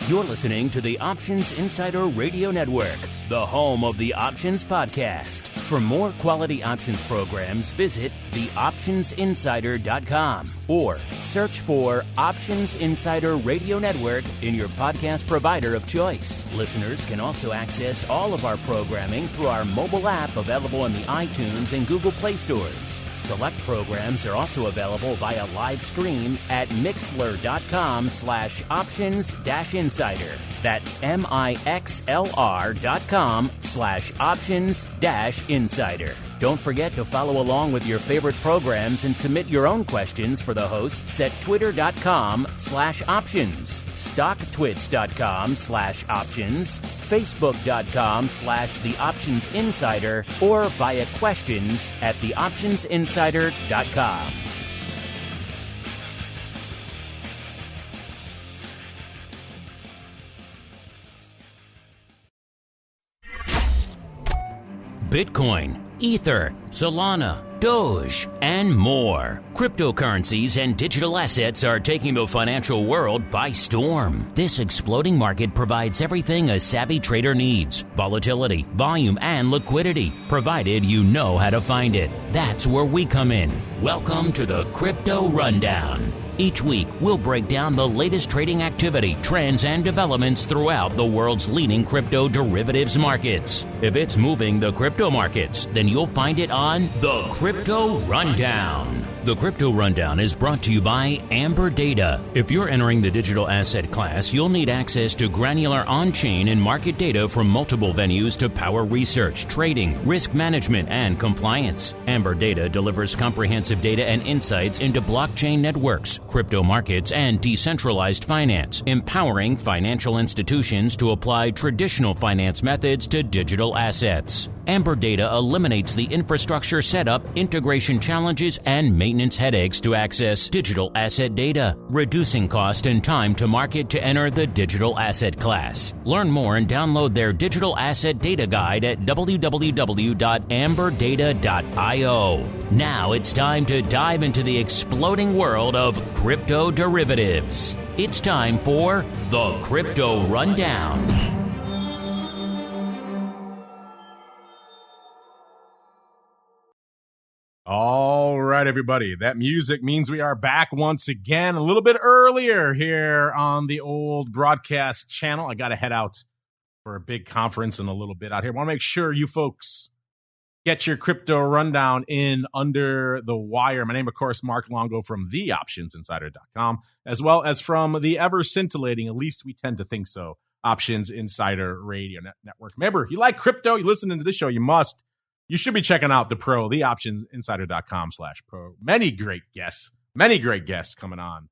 You're listening to the Options Insider Radio Network, the home of the Options Podcast. For more quality options programs, visit theoptionsinsider.com or search for Options Insider Radio Network in your podcast provider of choice. Listeners can also access all of our programming through our mobile app available in the iTunes and Google Play stores. Select programs are also available via live stream at mixlr.com/options-insider. That's mixlr.com/options-insider. Don't forget to follow along with your favorite programs and submit your own questions for the hosts at twitter.com/options, stocktwits.com/options, facebook.com/theoptionsinsider, or via questions at theoptionsinsider.com. Bitcoin, Ether, Solana, Doge, and more. Cryptocurrencies and digital assets are taking the financial world by storm. This exploding market provides everything a savvy trader needs: volatility, volume, and liquidity, provided you know how to find it. That's where we come in. Welcome to the Crypto Rundown. Each week, we'll break down the latest trading activity, trends, and developments throughout the world's leading crypto derivatives markets. If it's moving the crypto markets, then you'll find it on the Crypto Rundown. The Crypto Rundown is brought to you by Amber Data. If you're entering the digital asset class, you'll need access to granular on-chain and market data from multiple venues to power research, trading, risk management, and compliance. Amber Data delivers comprehensive data and insights into blockchain networks, crypto markets, and decentralized finance, empowering financial institutions to apply traditional finance methods to digital assets. Amber Data eliminates the infrastructure setup, integration challenges, and maintenance headaches to access digital asset data, reducing cost and time to market to enter the digital asset class. Learn more and download their digital asset data guide at www.amberdata.io. Now it's time to dive into the exploding world of crypto derivatives. It's time for the Crypto Rundown. All right, everybody. That music means we are back once again, a little bit earlier here on the old broadcast channel. I got to head out for a big conference in a little bit out here. I want to make sure you folks get your crypto rundown in under the wire. My name, of course, Mark Longo from theoptionsinsider.com, as well as from the ever scintillating, at least we tend to think so, Options Insider Radio Network. Remember, you like crypto, you listening to this show, you should be checking out the pro, theoptionsinsider.com/pro. Many great guests coming on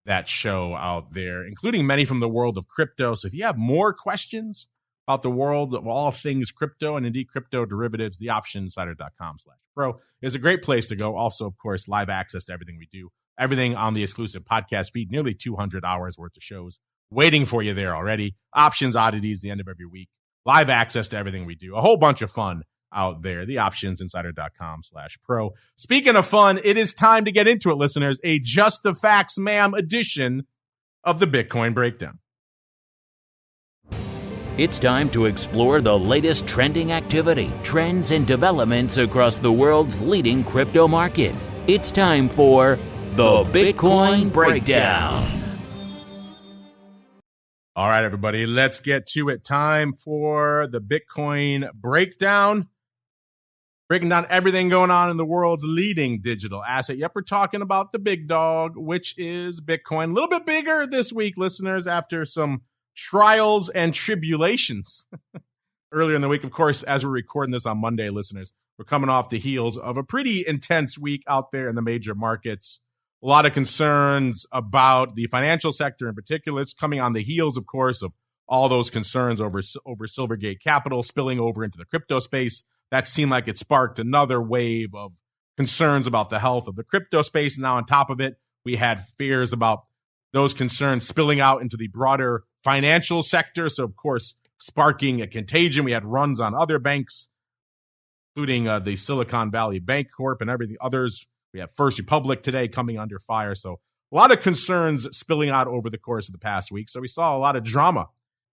that show out there, including many from the world of crypto. So if you have more questions about the world of all things crypto and indeed crypto derivatives, theoptionsinsider.com/pro is a great place to go. Also, of course, live access to everything we do, everything on the exclusive podcast feed, nearly 200 hours worth of shows waiting for you there already. Options oddities the end of every week, live access to everything we do, a whole bunch of fun out there, theoptionsinsider.com/pro. Speaking of fun, it is time to get into it, listeners. A Just the Facts, ma'am edition of the Bitcoin Breakdown. It's time to explore the latest trending activity, trends, and developments across the world's leading crypto market. It's time for the Bitcoin Breakdown. All right, everybody, let's get to it. Time for the Bitcoin Breakdown. Breaking down everything going on in the world's leading digital asset. Yep, we're talking about the big dog, which is Bitcoin. A little bit bigger this week, listeners, after some trials and tribulations. Earlier in the week, of course, as we're recording this on Monday, listeners, we're coming off the heels of a pretty intense week out there in the major markets. A lot of concerns about the financial sector in particular. It's coming on the heels, of course, of all those concerns over Silvergate Capital spilling over into the crypto space. That seemed like it sparked another wave of concerns about the health of the crypto space. Now, on top of it, we had fears about those concerns spilling out into the broader financial sector. So, of course, sparking a contagion. We had runs on other banks, including the Silicon Valley Bank Corp and everything others. We have First Republic today coming under fire. So a lot of concerns spilling out over the course of the past week. So we saw a lot of drama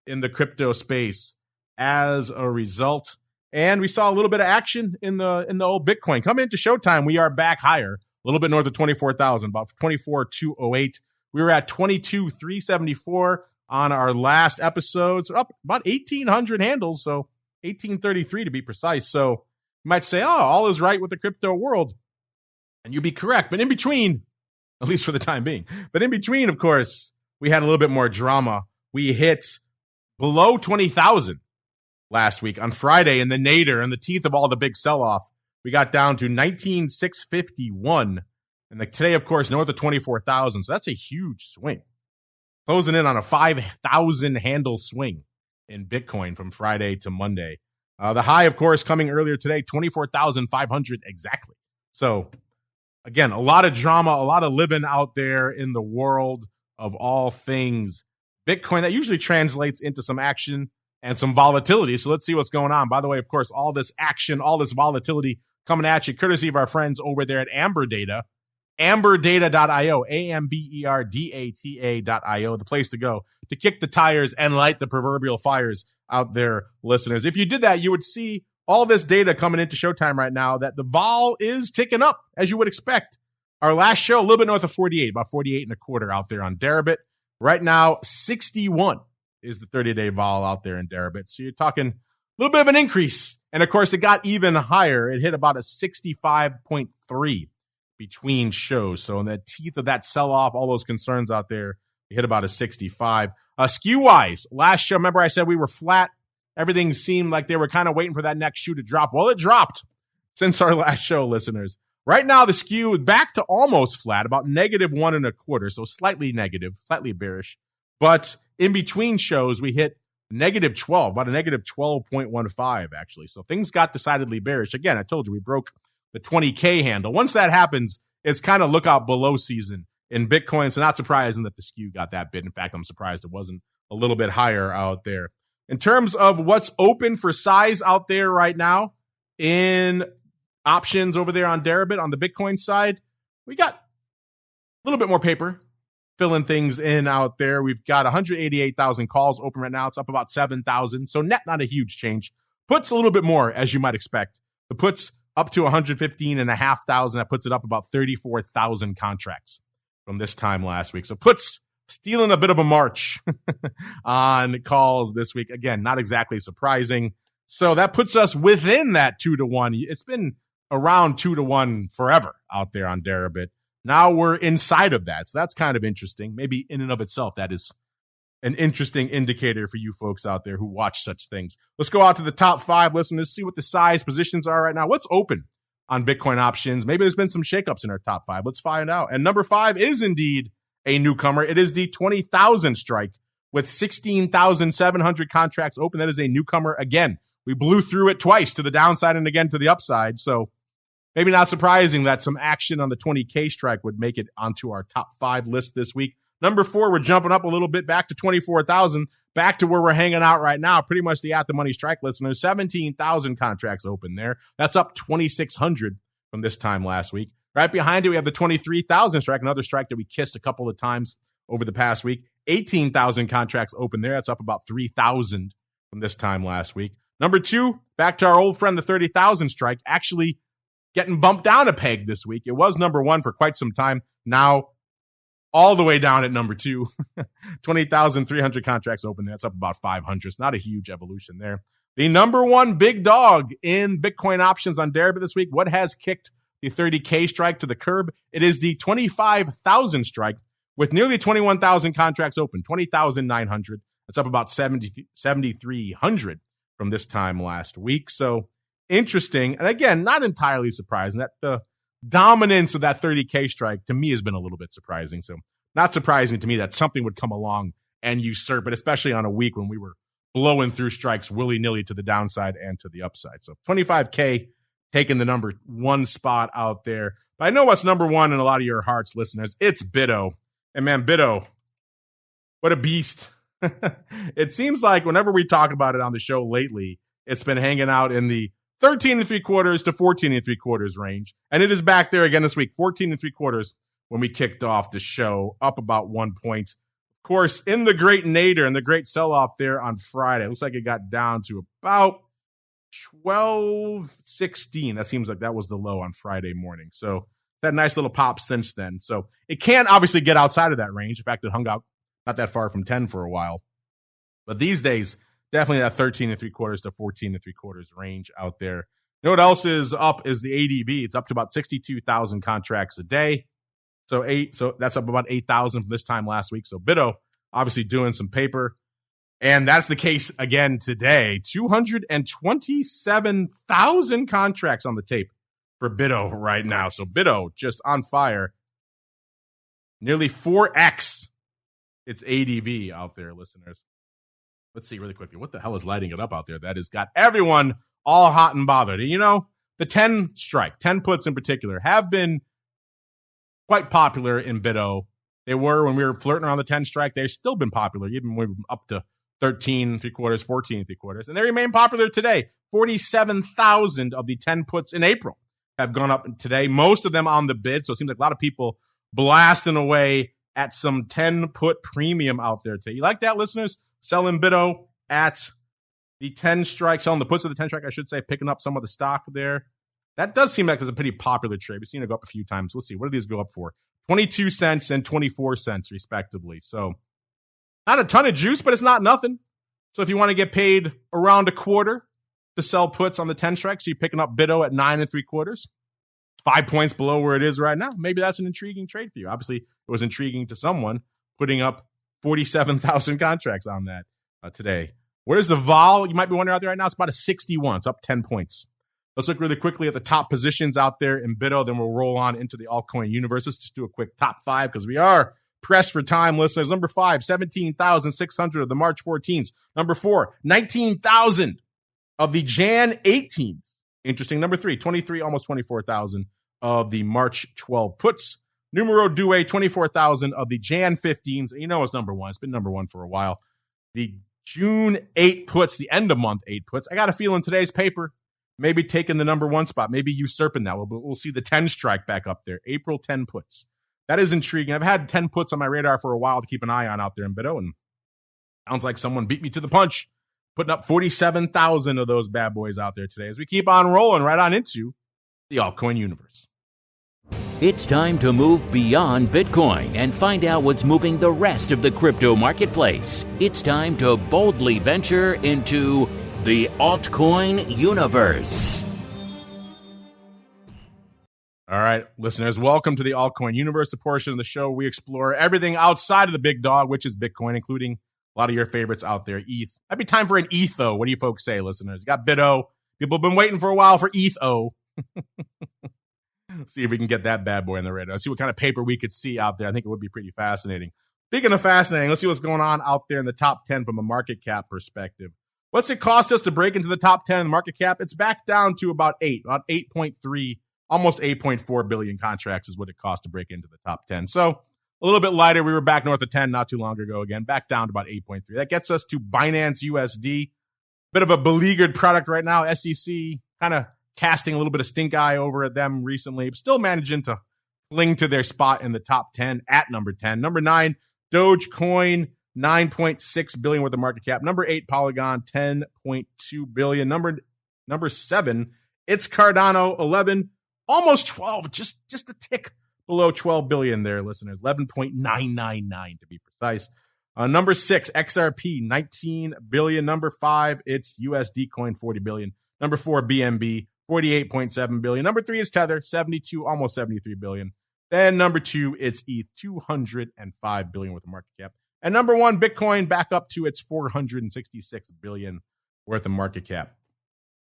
in the crypto space as a result. And we saw a little bit of action in the old Bitcoin. Coming into Showtime, we are back higher, a little bit north of 24,000, about 24,208. We were at 22,374 on our last episode. So up about 1,800 handles, so 1,833 to be precise. So you might say, oh, all is right with the crypto world. And you'd be correct. But in between, at least for the time being, but in between, of course, we had a little bit more drama. We hit below 20,000 last week on Friday in the nadir, in the teeth of all the big sell-off. We got down to 19,651. And today, of course, north of 24,000. So that's a huge swing. Closing in on a 5,000 handle swing in Bitcoin from Friday to Monday. The high, of course, coming earlier today, 24,500 exactly. So, again, a lot of drama, a lot of living out there in the world of all things Bitcoin. That usually translates into some action and some volatility. So let's see what's going on. By the way, of course, all this action, all this volatility coming at you, courtesy of our friends over there at Amber Data. AmberData.io, AMBERDATA.io, the place to go to kick the tires and light the proverbial fires out there, listeners. If you did that, you would see all this data coming into Showtime right now that the vol is ticking up, as you would expect. Our last show, a little bit north of 48, about 48 and a quarter out there on Deribit. Right now, 61 is the 30-day vol out there in Deribit. So you're talking a little bit of an increase. And, of course, it got even higher. It hit about a 65.3 between shows. So in the teeth of that sell-off, all those concerns out there, we hit about a 65. SKEW-wise, last show, remember I said we were flat. Everything seemed like they were kind of waiting for that next shoe to drop. Well, it dropped since our last show, listeners. Right now, the SKEW is back to almost flat, about -1.25, so slightly negative, slightly bearish. But in between shows, we hit -12, about a -12.15, actually. So things got decidedly bearish. Again, I told you, we broke the 20K handle. Once that happens, it's kind of look out below season in Bitcoin. So not surprising that the SKEW got that bid. In fact, I'm surprised it wasn't a little bit higher out there. In terms of what's open for size out there right now in options over there on Deribit on the Bitcoin side, we got a little bit more paper filling things in out there. We've got 188,000 calls open right now. It's up about 7,000. So net, not a huge change. Puts a little bit more, as you might expect. The puts up to 115,500. That puts it up about 34,000 contracts from this time last week. So puts stealing a bit of a march on calls this week. Again, not exactly surprising. So that puts us within that 2-to-1. It's been around 2-to-1 forever out there on Deribit. Now we're inside of that. So that's kind of interesting. Maybe in and of itself, that is an interesting indicator for you folks out there who watch such things. Let's go out to the top 5 listeners, see what the size positions are right now. What's open on Bitcoin options? Maybe there's been some shakeups in our top 5. Let's find out. And number 5 is indeed a newcomer. It is the 20,000 strike with 16,700 contracts open. That is a newcomer again. We blew through it twice to the downside and again to the upside. So maybe not surprising that some action on the 20K strike would make it onto our top 5 list this week. Number 4, we're jumping up a little bit back to 24,000, back to where we're hanging out right now. Pretty much the at the money strike listeners, 17,000 contracts open there. That's up 2,600 from this time last week. Right behind it, we have the 23,000 strike, another strike that we kissed a couple of times over the past week. 18,000 contracts open there. That's up about 3,000 from this time last week. Number 2, back to our old friend, the 30,000 strike, actually getting bumped down a peg this week. It was number 1 for quite some time. Now, all the way down at number 2, 20,300 contracts open there. That's up about 500. It's not a huge evolution there. The number 1 big dog in Bitcoin options on Deribit this week, what has kicked the 30K strike to the curb? It is the 25,000 strike with nearly 21,000 contracts open, 20,900. That's up about 7,300 from this time last week. So interesting. And again, not entirely surprising that the dominance of that 30K strike to me has been a little bit surprising. So not surprising to me that something would come along and usurp it, especially on a week when we were blowing through strikes willy-nilly to the downside and to the upside. So 25K taking the number 1 spot out there. But I know what's number 1 in a lot of your hearts, listeners. It's Bitto. And man, Bitto, what a beast. It seems like whenever we talk about it on the show lately, it's been hanging out in the 13 3/4 to 14 3/4 range. And it is back there again this week, 14 3/4 when we kicked off the show, up about 1 point. Of course, in the great nadir and the great sell-off there on Friday, it looks like it got down to about 12.16. That seems like that was the low on Friday morning. So that nice little pop since then. So it can obviously get outside of that range. In fact, it hung out not that far from 10 for a while. But these days, definitely that 13.75 to 14.75 range out there. You know what else is up is the ADV. It's up to about 62,000 contracts a day. So that's up about 8,000 from this time last week. So BITO obviously doing some paper. And that's the case again today. 227,000 contracts on the tape for BITO right now. So BITO just on fire. Nearly 4x its ADV out there, listeners. Let's see really quickly. What the hell is lighting it up out there? That has got everyone all hot and bothered. And, you know, the 10 strike, 10 puts in particular, have been quite popular in BITO. They were when we were flirting around the 10 strike. They've still been popular, even when we're up to 13.75, 14.75. And they remain popular today. 47,000 of the 10 puts in April have gone up today, most of them on the bid. So it seems like a lot of people blasting away at some 10 put premium out there today. You like that, listeners? Selling BITO at the 10 strike, selling the puts of the 10 strike, I should say, picking up some of the stock there. That does seem like it's a pretty popular trade. We've seen it go up a few times. Let's see. What do these go up for? 22 cents and 24 cents, respectively. So not a ton of juice, but it's not nothing. So if you want to get paid around a quarter to sell puts on the 10 strike, so you're picking up BITO at 9.75, 5 points below where it is right now. Maybe that's an intriguing trade for you. Obviously, it was intriguing to someone putting up 47,000 contracts on that today. Where's the vol? You might be wondering out there right now. It's about a 61. It's up 10 points. Let's look really quickly at the top positions out there in BITO. Then we'll roll on into the altcoin universe. Let's just do a quick top five because we are pressed for time, listeners. Number 5, 17,600 of the March 14th. Number 4, 19,000 of the Jan 18th. Interesting. Number 3, 23, almost 24,000 of the March 12 puts. Numero due, 24,000 of the Jan 15s. You know it's number 1. It's been number 1 for a while. The June 8 puts, the end of month 8 puts. I got a feeling today's paper maybe taking the number 1 spot, maybe usurping that. We'll see the 10 strike back up there. April 10 puts. That is intriguing. I've had 10 puts on my radar for a while to keep an eye on out there in BITO, and sounds like someone beat me to the punch, putting up 47,000 of those bad boys out there today as we keep on rolling right on into the altcoin universe. It's time to move beyond Bitcoin and find out what's moving the rest of the crypto marketplace. It's time to boldly venture into the altcoin universe. All right, listeners, welcome to the altcoin universe, the portion of the show we explore everything outside of the big dog, which is Bitcoin, including a lot of your favorites out there. ETH. Might be time for an ETHO. What do you folks say, listeners? You got BITO. People have been waiting for a while for ETHO. Let's see if we can get that bad boy on the radar. Let's see what kind of paper we could see out there. I think it would be pretty fascinating. Speaking of fascinating, let's see what's going on out there in the top 10 from a market cap perspective. What's it cost us to break into the top 10 in the market cap? It's back down to about 8.3, almost 8.4 billion contracts is what it cost to break into the top 10. So a little bit lighter. We were back north of 10 not too long ago again, back down to about 8.3. That gets us to Binance USD. Bit of a beleaguered product right now. SEC kind of casting a little bit of stink eye over at them recently, but still managing to cling to their spot in the top 10 at number 10. Number 9, Dogecoin, 9.6 billion worth of market cap. Number 8, Polygon, 10.2 billion. Number 7, it's Cardano, 11, almost 12, just a tick below 12 billion there, listeners. 11.999 to be precise. Number 6, XRP, 19 billion. Number 5, it's USD Coin, 40 billion. Number 4, BNB, 48.7 billion. Number 3 is Tether, 72, almost 73 billion. Then number 2, it's ETH, 205 billion worth of market cap. And number 1, Bitcoin, back up to its 466 billion worth of market cap.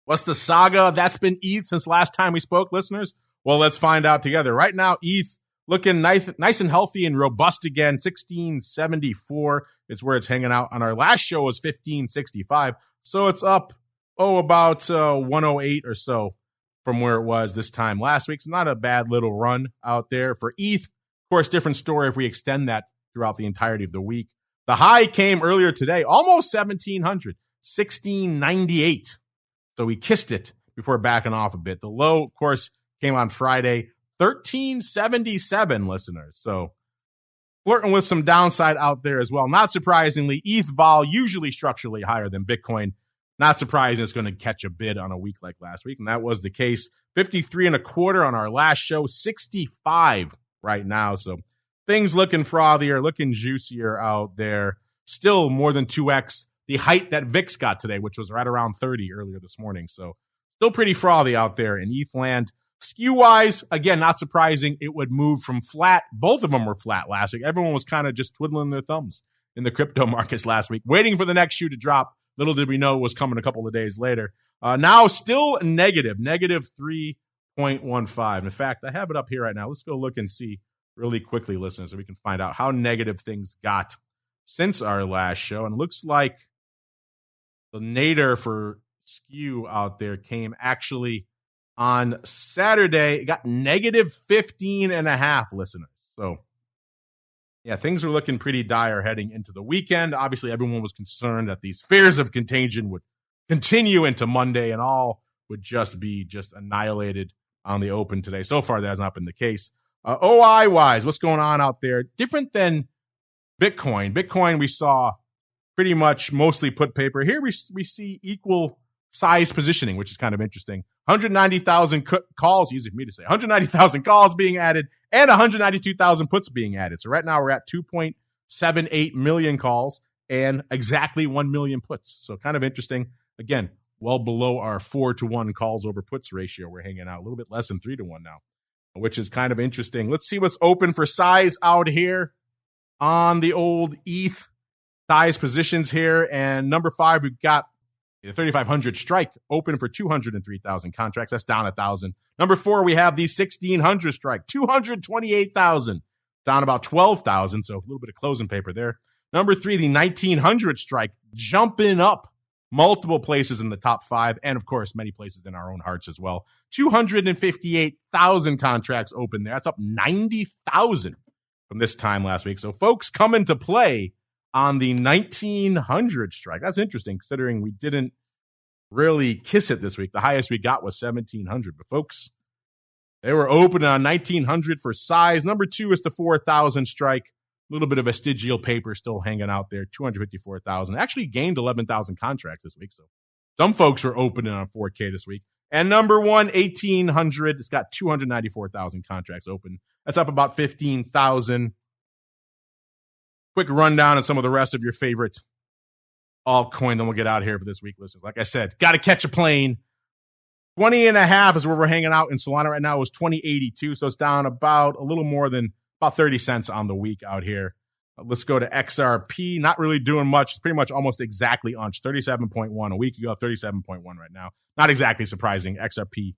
What's the saga that's been ETH since last time we spoke, listeners? Well, let's find out together. Right now, ETH looking nice and healthy and robust again. 1674 is where it's hanging out. On our last show was 1565. So it's up, about 108 or so from where it was this time last week. It's not a bad little run out there for ETH. Of course, different story if we extend that throughout the entirety of the week. The high came earlier today, almost 1,700, 1698. So we kissed it before backing off a bit. The low, of course, came on Friday, 1377, listeners. So flirting with some downside out there as well. Not surprisingly, ETH vol usually structurally higher than Bitcoin. Not surprising it's going to catch a bid on a week like last week, and that was the case. 53 and a quarter on our last show, 65 right now. So things looking frothier, looking juicier out there. Still more than 2x the height that VIX got today, which was right around 30 earlier this morning. So still pretty frothy out there in ETH land. SKEW-wise, again, not surprising, it would move from flat. Both of them were flat last week. Everyone was kind of just twiddling their thumbs in the crypto markets last week, waiting for the next shoe to drop. Little did we know it was coming a couple of days later. Now still negative 3.15. In fact, I have it up here right now. Let's go look and see really quickly, listeners, so we can find out how negative things got since our last show. And it looks like the nadir for SKEW out there came actually on Saturday. It got negative 15.5, listeners. So yeah, things were looking pretty dire heading into the weekend. Obviously, everyone was concerned that these fears of contagion would continue into Monday and all would just be annihilated on the open today. So far, that has not been the case. OI-wise, what's going on out there? Different than Bitcoin. Bitcoin, we saw pretty much mostly put paper. Here we see equal size positioning, which is kind of interesting. 190,000 calls, easy for me to say, 190,000 calls being added and 192,000 puts being added. So right now we're at 2.78 million calls and exactly 1 million puts. So kind of interesting. Again, well below our 4-to-1 calls over puts ratio. We're hanging out a little bit less than 3-to-1 now, which is kind of interesting. Let's see what's open for size out here on the old ETH size positions here. And number 5, we've got the 3,500 strike open for 203,000 contracts. That's down 1,000. Number 4, we have the 1,600 strike, 228,000, down about 12,000. So a little bit of closing paper there. Number 3, the 1,900 strike, jumping up multiple places in the top 5, and of course, many places in our own hearts as well. 258,000 contracts open there. That's up 90,000 from this time last week. So folks come into play on the 1,900 strike. That's interesting considering we didn't really kiss it this week. The highest we got was 1,700. But folks, they were open on 1,900 for size. Number 2 is the 4,000 strike. A little bit of vestigial paper still hanging out there. 254,000. Actually gained 11,000 contracts this week. So some folks were opening on 4K this week. And number 1, 1,800. It's got 294,000 contracts open. That's up about 15,000. Quick rundown of some of the rest of your favorite altcoin. Then we'll get out of here for this week, listeners. Like I said, got to catch a plane. 20.5 is where we're hanging out in Solana right now. It was 20.82, so it's down about a little more than about 30 cents on the week out here. Let's go to XRP. Not really doing much. It's pretty much almost exactly unched. 37.1 a week ago, 37.1 right now. Not exactly surprising. XRP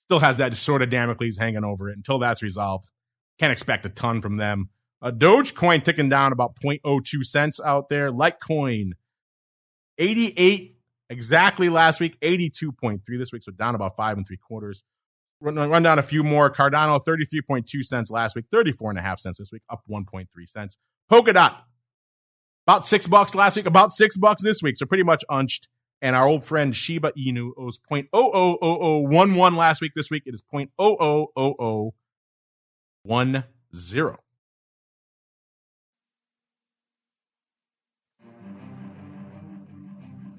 still has that sort of Damocles hanging over it. Until that's resolved, can't expect a ton from them. Dogecoin ticking down about 0.02 cents out there. Litecoin, 88 exactly last week, 82.3 this week, so down about 5 3/4. Run down a few more. Cardano, 33.2 cents last week, 34.5 cents this week, up 1.3 cents. Polkadot, about $6 last week, about $6 this week, so pretty much unched. And our old friend Shiba Inu owes 0.000011 last week. This week it is 0.000010.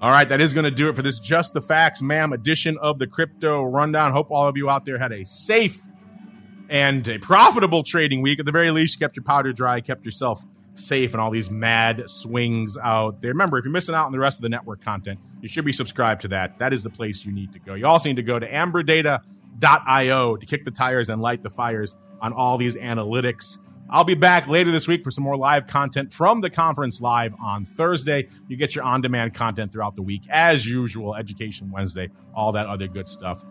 All right, that is going to do it for this Just the Facts, ma'am, edition of the Crypto Rundown. Hope all of you out there had a safe and a profitable trading week. At the very least, kept your powder dry, kept yourself safe, and all these mad swings out there. Remember, if you're missing out on the rest of the network content, you should be subscribed to that. That is the place you need to go. You also need to go to amberdata.io to kick the tires and light the fires on all these analytics. I'll be back later this week for some more live content from the conference live on Thursday. You get your on-demand content throughout the week, as usual, Education Wednesday, all that other good stuff.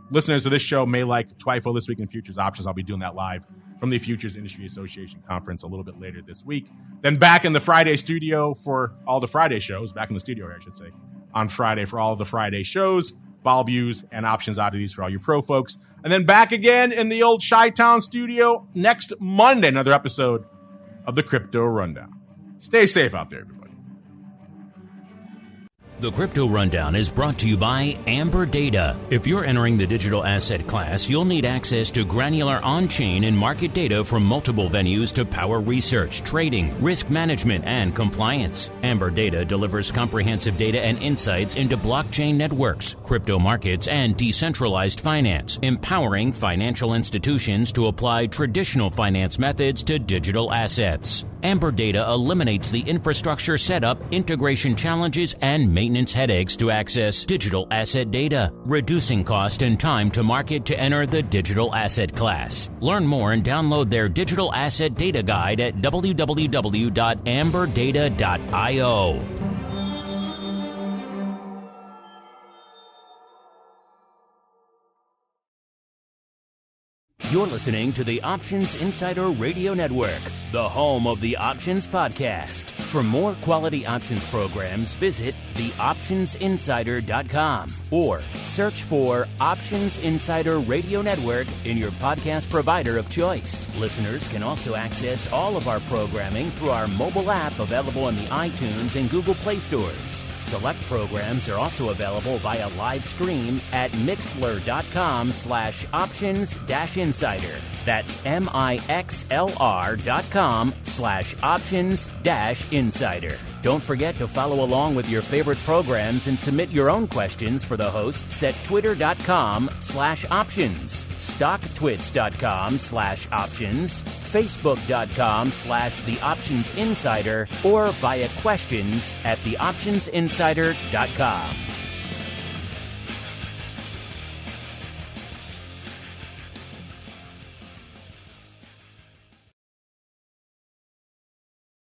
Listeners of this show may like TWIFO This Week in Futures Options. I'll be doing that live from the Futures Industry Association Conference a little bit later this week. Then back in the Friday studio for all the Friday shows, back in the studio here, I should say, on Friday for all of the Friday shows, vol views, and options oddities for all you pro folks. And then back again in the old Chi-Town studio next Monday, another episode of the Crypto Rundown. Stay safe out there, everybody. The Crypto Rundown is brought to you by Amber Data. If you're entering the digital asset class, you'll need access to granular on-chain and market data from multiple venues to power research, trading, risk management, and compliance. Amber Data delivers comprehensive data and insights into blockchain networks, crypto markets, and decentralized finance, empowering financial institutions to apply traditional finance methods to digital assets. Amber Data eliminates the infrastructure setup, integration challenges, and maintenance headaches to access digital asset data, reducing cost and time to market to enter the digital asset class. Learn more and download their digital asset data guide at www.amberdata.io. You're listening to the Options Insider Radio Network, the home of the Options Podcast. For more quality options programs, visit theoptionsinsider.com or search for Options Insider Radio Network in your podcast provider of choice. Listeners can also access all of our programming through our mobile app available in the iTunes and Google Play stores. Select programs are also available via live stream at mixlr.com/options-insider. That's mixlr.com/options-insider. Don't forget to follow along with your favorite programs and submit your own questions for the hosts at twitter.com/options, stocktwits.com/options, facebook.com/theoptionsinsider, or via questions@theoptionsinsider.com.